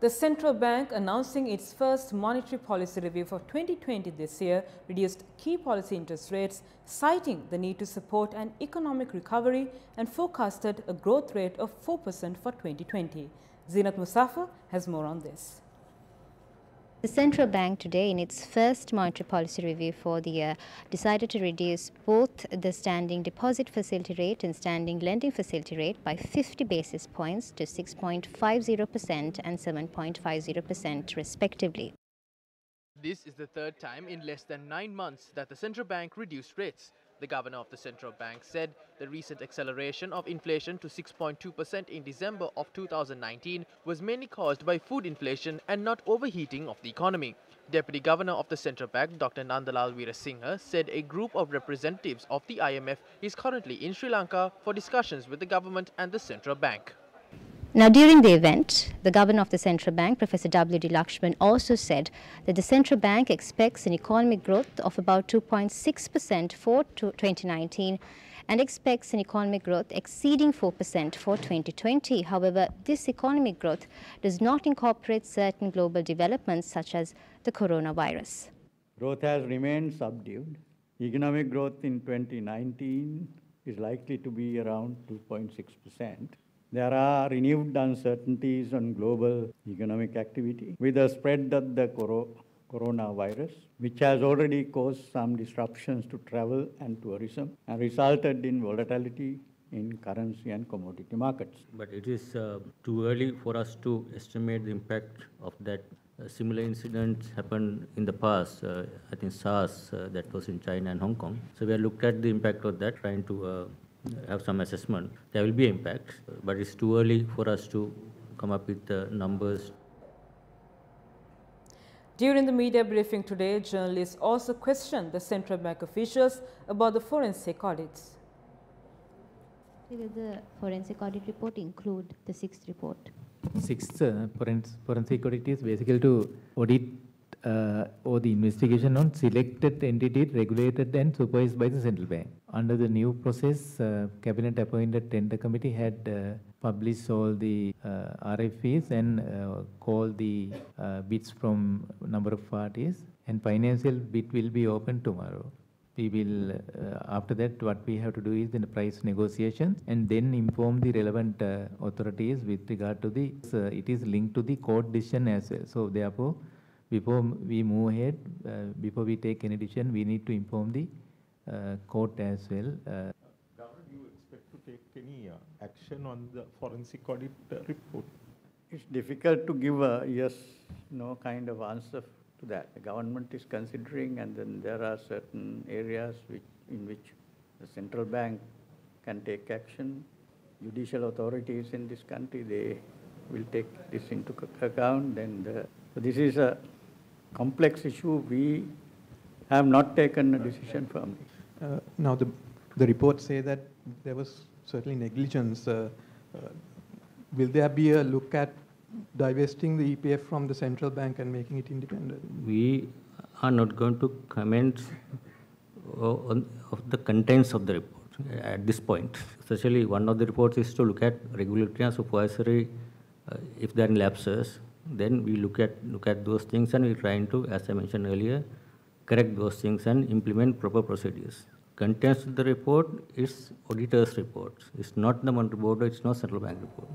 The central bank, announcing its first monetary policy review for 2020 this year, reduced key policy interest rates, citing the need to support an economic recovery and forecasted a growth rate of 4% for 2020. Zinat Musafa has more on this. The central bank today, in its first monetary policy review for the year, decided to reduce both the standing deposit facility rate and standing lending facility rate by 50 basis points to 6.50% and 7.50% respectively. This is the third time in less than 9 months that the central bank reduced rates. The governor of the central bank said the recent acceleration of inflation to 6.2% in December of 2019 was mainly caused by food inflation and not overheating of the economy. Deputy Governor of the central bank, Dr. Nandalal Weerasinghe, said a group of representatives of the IMF is currently in Sri Lanka for discussions with the government and the central bank. Now, during the event, the governor of the central bank, Professor W.D. Lakshman, also said that the central bank expects an economic growth of about 2.6% for 2019 and expects an economic growth exceeding 4% for 2020. However, this economic growth does not incorporate certain global developments such as the coronavirus. Growth has remained subdued. Economic growth in 2019 is likely to be around 2.6%. There are renewed uncertainties on global economic activity with the spread of the coronavirus, which has already caused some disruptions to travel and tourism and resulted in volatility in currency and commodity markets. But it is too early for us to estimate the impact of that. Similar incidents happened in the past, I think SARS, that was in China and Hong Kong. So we have looked at the impact of that, trying to have some assessment. There will be impacts, but it's too early for us to come up with the numbers. During the media briefing today, journalists also questioned the central bank officials about the forensic audits. Will the forensic audit report include the sixth report? Sixth forensic audit is basically to audit or the investigation on selected entities regulated and supervised by the central bank. Under the new process, cabinet appointed tender committee had published all the RFPs and called the bids from number of parties, and financial bid will be open tomorrow. We will, after that, what we have to do is the price negotiations and then inform the relevant authorities with regard to the, it is linked to the court decision as well. So therefore, before we move ahead, before we take any decision, we need to inform the court as well. Governor, do you expect to take any action on the forensic audit report? It's difficult to give a yes, no kind of answer to that. The government is considering, and then there are certain areas in which the central bank can take action. Judicial authorities in this country, they will take this into account. So this is a complex issue. We have not taken a decision firmly. Now, the reports say that there was certainly negligence. Will there be a look at divesting the EPF from the central bank and making it independent? We are not going to comment on the contents of the report at this point. Especially one of the reports is to look at regulatory and supervisory, if there are lapses, then we look at those things and we trying to, as I mentioned earlier, correct those things and implement proper procedures. Contents of the report is auditor's report. It's not the monetary board, it's not central bank report.